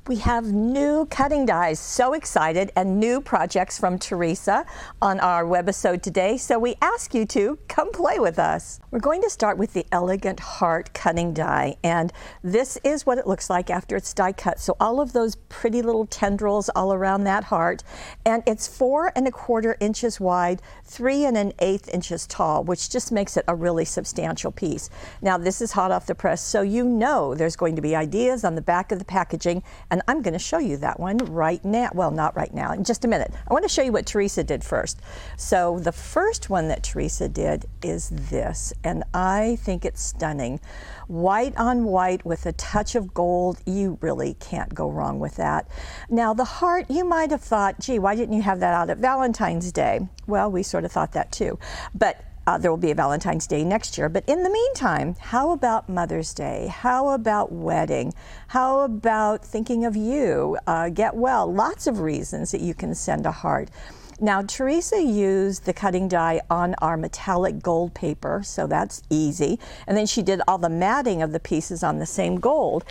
We have new cutting dies, so excited, and new projects from Teresa on our webisode today, so we ask you to come play with us. We're going to start with the Elegant Heart cutting die, and this is what it looks like after it's die cut. So all of those pretty little tendrils all around that heart, and it's 4 1/4 inches wide, 3 1/8 inches tall, which just makes it a really substantial piece. Now this is hot off the press, so you know there's going to be ideas on the back of the packaging, and I'm going to show you that one right now. Well, not right now, in just a minute. I want to show you what Teresa did first. So the first one that Teresa did is this, and I think it's stunning. White on white with a touch of gold. You really can't go wrong with that. Now the heart, you might have thought, gee, why didn't you have that out at Valentine's Day? Well, we sort of thought that too. But there will be a Valentine's Day next year, but in the meantime, how about Mother's Day? How about wedding? How about thinking of you? Get well, lots of reasons that you can send a heart. Now, Teresa used the cutting die on our metallic gold paper, so that's easy. And then she did all the matting of the pieces on the same gold.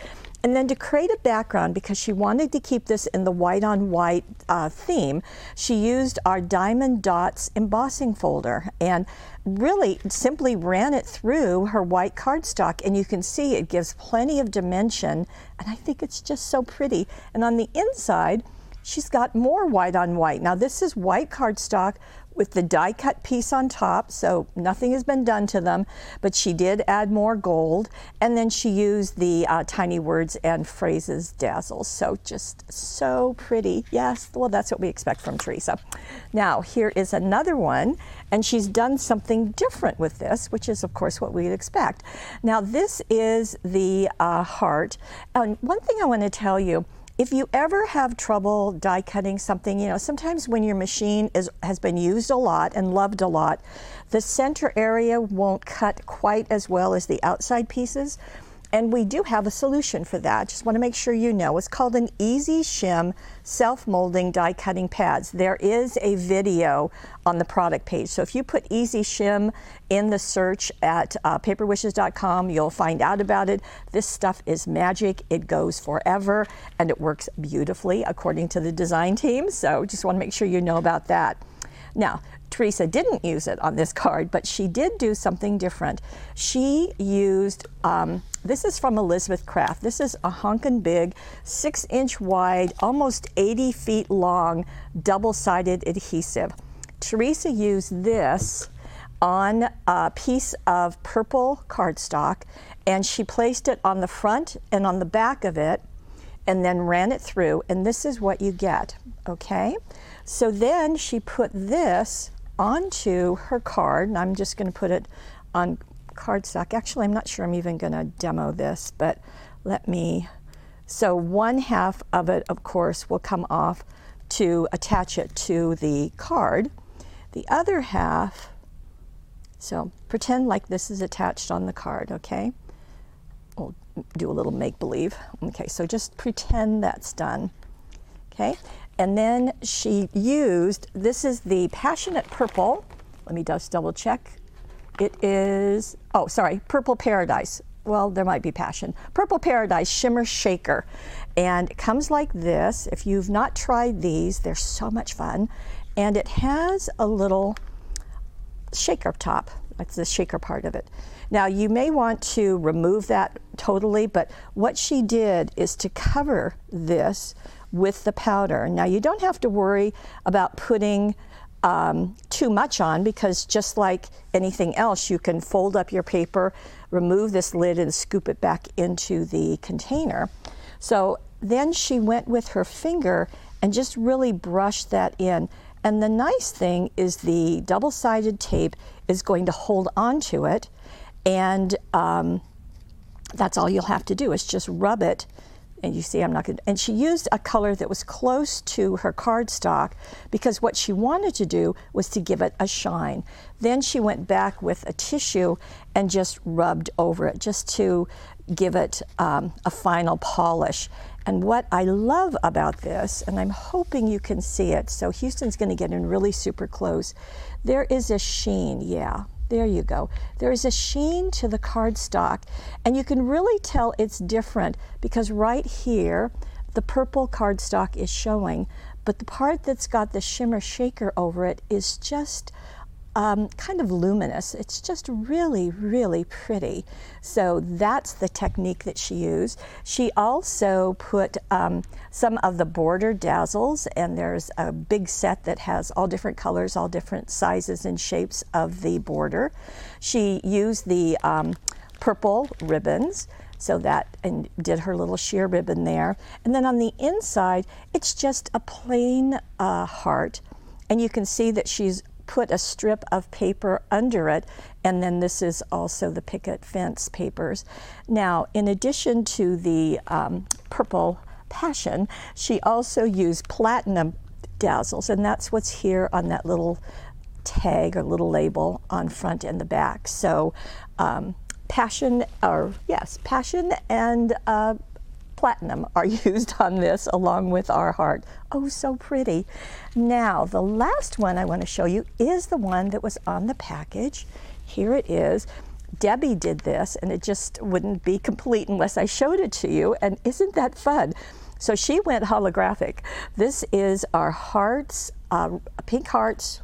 And then to create a background, because she wanted to keep this in the white on white theme, she used our Diamond Dots embossing folder and really simply ran it through her white cardstock, and you can see it gives plenty of dimension, and I think it's just so pretty. And on the inside, she's got more white on white. Now this is white cardstock with the die cut piece on top, so nothing has been done to them, but she did add more gold, and then she used the tiny words and phrases dazzles. So just so pretty. Yes, well, that's what we expect from Teresa. Now here is another one, and she's done something different with this, which is of course what we'd expect. Now this is the heart, and one thing I want to tell you, if you ever have trouble die cutting something, you know, sometimes when your machine has been used a lot and loved a lot, the center area won't cut quite as well as the outside pieces. And we do have a solution for that. Just want to make sure you know. It's called an Easy Shim self-molding die cutting pads. There is a video on the product page. So if you put Easy Shim in the search at paperwishes.com, you'll find out about it. This stuff is magic. It goes forever, and it works beautifully according to the design team. So just want to make sure you know about that. Now, Teresa didn't use it on this card, but she did do something different. She used, this is from Elizabeth Craft. This is a honkin' big, 6-inch wide, almost 80 feet long, double-sided adhesive. Teresa used this on a piece of purple cardstock, and she placed it on the front and on the back of it, and then ran it through, and this is what you get, okay? So then she put this onto her card, and I'm just going to put it on cardstock. Actually, I'm not sure I'm even going to demo this, but let me. So 1/2 of it, of course, will come off to attach it to the card. The other half, so pretend like this is attached on the card, okay? We'll do a little make-believe. Okay, so just pretend that's done, okay? And then she used, this is the Passionate Purple. Let me just double check. It is, oh, sorry, Purple Paradise. Well, there might be passion. Purple Paradise Shimmer Shaker. And it comes like this. If you've not tried these, they're so much fun. And it has a little shaker top. That's the shaker part of it. Now, you may want to remove that totally, but what she did is to cover this with the powder. Now, you don't have to worry about putting too much on, because just like anything else, you can fold up your paper, remove this lid, and scoop it back into the container. So then she went with her finger and just really brushed that in. And the nice thing is the double-sided tape is going to hold on to it, and that's all you'll have to do is just rub it. And you see, I'm not going to, and she used a color that was close to her cardstock, because what she wanted to do was to give it a shine. Then she went back with a tissue and just rubbed over it, just to give it a final polish. And what I love about this, and I'm hoping you can see it, so Houston's going to get in really super close, there is a sheen, yeah. There you go. There is a sheen to the cardstock, and you can really tell it's different because right here, the purple cardstock is showing, but the part that's got the shimmer shaker over it is just kind of luminous. It's just really, really pretty. So that's the technique that she used. She also put some of the border dazzles, and there's a big set that has all different colors, all different sizes and shapes of the border. She used the purple ribbons, so that, and did her little sheer ribbon there. And then on the inside, it's just a plain heart. And you can see that she's put a strip of paper under it, and then this is also the picket fence papers. Now, in addition to the purple passion, she also used platinum dazzles, and that's what's here on that little tag or little label on front and the back. So passion and platinum are used on this along with our heart. Oh, so pretty. Now, the last one I want to show you is the one that was on the package. Here it is. Debbie did this, and it just wouldn't be complete unless I showed it to you, and isn't that fun? So she went holographic. This is our hearts, pink hearts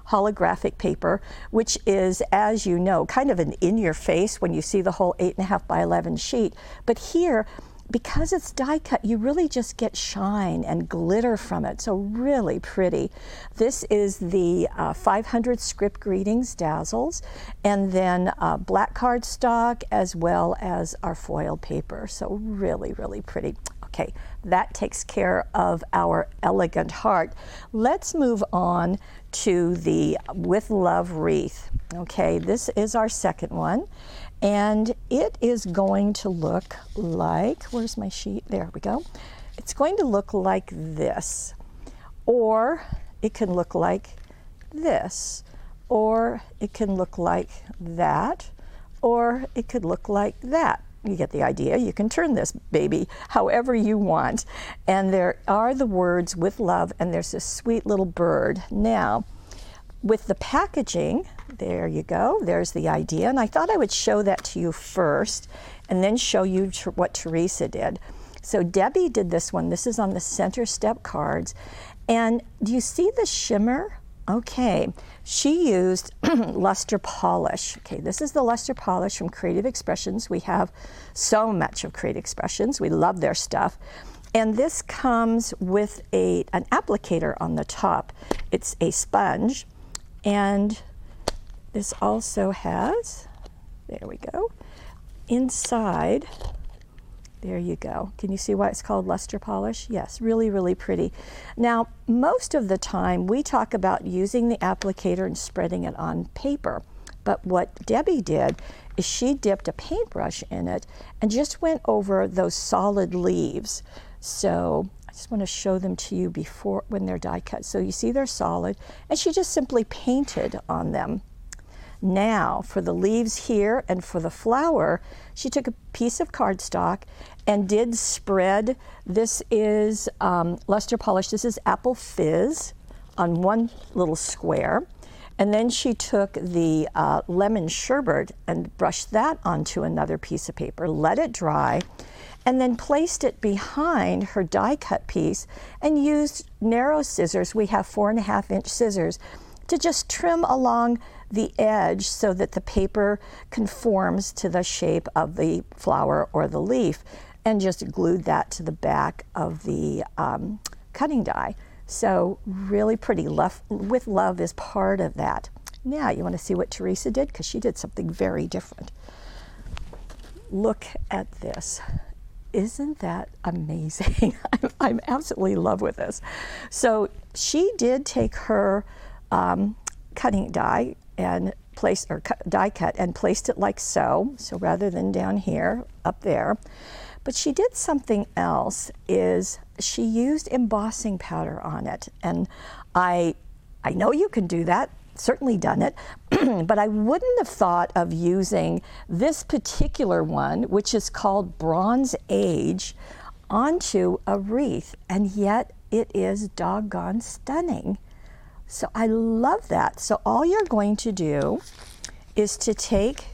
holographic paper, which is, as you know, kind of an in-your-face when you see the whole 8.5 by 11 sheet. But here, because it's die cut, you really just get shine and glitter from it. So really pretty. This is the 500 script greetings dazzles, and then black cardstock as well as our foil paper. So really, really pretty. Okay, that takes care of our elegant heart. Let's move on to the With Love wreath. Okay, this is our second one. And it is going to look like, where's my sheet? There we go. It's going to look like this, or it can look like this, or it can look like that, or it could look like that. You get the idea. You can turn this baby however you want. And there are the words with love, and there's this sweet little bird. Now, with the packaging, there you go, there's the idea. And I thought I would show that to you first and then show you what Teresa did. So Debbie did this one. This is on the center step cards. And do you see the shimmer? Okay, she used luster polish. Okay, this is the luster polish from Creative Expressions. We have so much of Creative Expressions. We love their stuff. And this comes with an applicator on the top. It's a sponge. And this also has, there we go, inside, there you go. Can you see why it's called luster polish? Yes, really, really pretty. Now, most of the time we talk about using the applicator and spreading it on paper. But what Debbie did is she dipped a paintbrush in it and just went over those solid leaves. So I just want to show them to you before, when they're die cut. So you see they're solid, and she just simply painted on them. Now, for the leaves here and for the flower, she took a piece of cardstock and did spread. This is luster polish. This is apple fizz on one little square. And then she took the lemon sherbet and brushed that onto another piece of paper, let it dry, and then placed it behind her die cut piece and used narrow scissors. We have 4.5-inch scissors to just trim along the edge so that the paper conforms to the shape of the flower or the leaf, and just glued that to the back of the cutting die. So really pretty. With Love is part of that. Now you want to see what Teresa did, because she did something very different. Look at this. Isn't that amazing? I'm absolutely in love with this. So she did take her cutting die and die cut and placed it like so. So rather than down here, up there. But she did something else, is she used embossing powder on it. And I know you can do that, certainly done it, but I wouldn't have thought of using this particular one, which is called Bronze Age, onto a wreath, and yet it is doggone stunning. So I love that. So all you're going to do is to take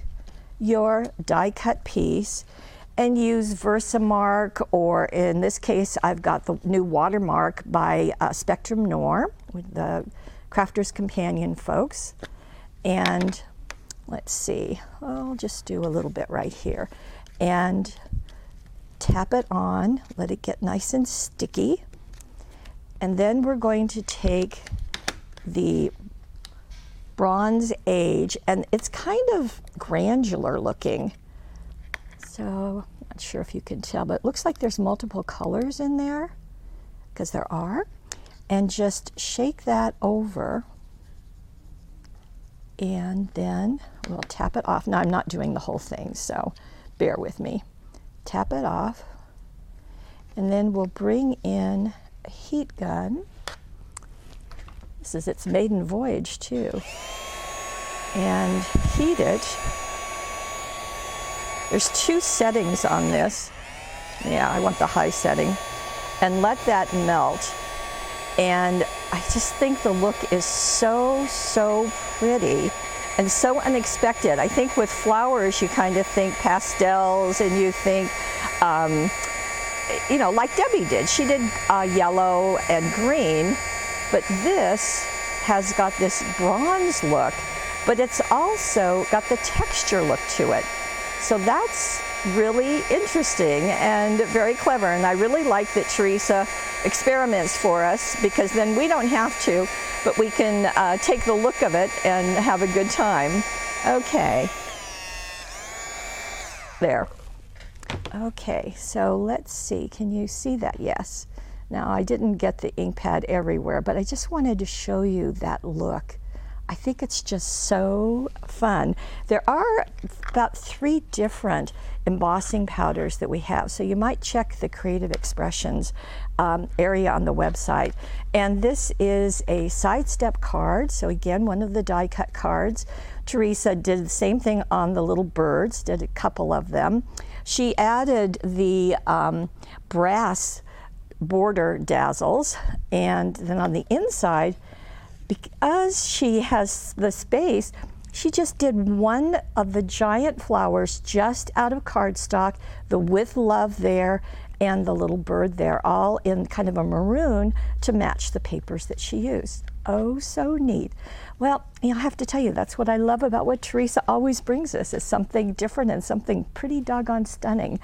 your die cut piece and use Versamark, or in this case, I've got the new Watermark by Spectrum Noir with the Crafter's Companion folks. And let's see, I'll just do a little bit right here. And tap it on, let it get nice and sticky. And then we're going to take the Bronze Age, and it's kind of granular looking. So, I'm not sure if you can tell, but it looks like there's multiple colors in there, because there are. And just shake that over, and then we'll tap it off. Now, I'm not doing the whole thing, so bear with me. Tap it off, and then we'll bring in a heat gun. This is its maiden voyage too. And heat it. There's 2 settings on this. Yeah, I want the high setting. And let that melt. And I just think the look is so, so pretty and so unexpected. I think with flowers, you kind of think pastels, and you think, you know, like Debbie did. She did yellow and green, but this has got this bronze look, but it's also got the texture look to it. So that's really interesting and very clever, and I really like that Teresa experiments for us, because then we don't have to, but we can take the look of it and have a good time. Okay. There. Okay, so let's see. Can you see that? Yes. Now, I didn't get the ink pad everywhere, but I just wanted to show you that look. I think it's just so fun. There are about 3 different embossing powders that we have, so you might check the Creative Expressions area on the website. And this is a sidestep card, so again, one of the die cut cards. Teresa did the same thing on the little birds, did a couple of them. She added the brass border dazzles, and then on the inside, because she has the space, she just did one of the giant flowers just out of cardstock, the With Love there, and the little bird there, all in kind of a maroon to match the papers that she used. Oh, so neat. Well, I have to tell you, that's what I love about what Teresa always brings us, is something different and something pretty doggone stunning.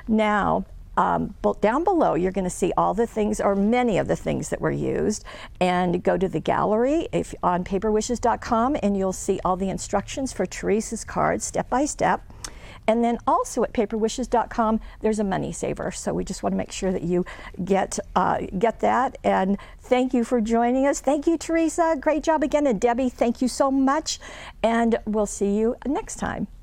Now, down below, you're going to see all the things, or many of the things that were used, and go to the gallery on paperwishes.com, and you'll see all the instructions for Teresa's cards step by step. And then also at paperwishes.com, there's a money saver. So we just want to make sure that you get that. And thank you for joining us. Thank you, Teresa. Great job again. And Debbie, thank you so much. And we'll see you next time.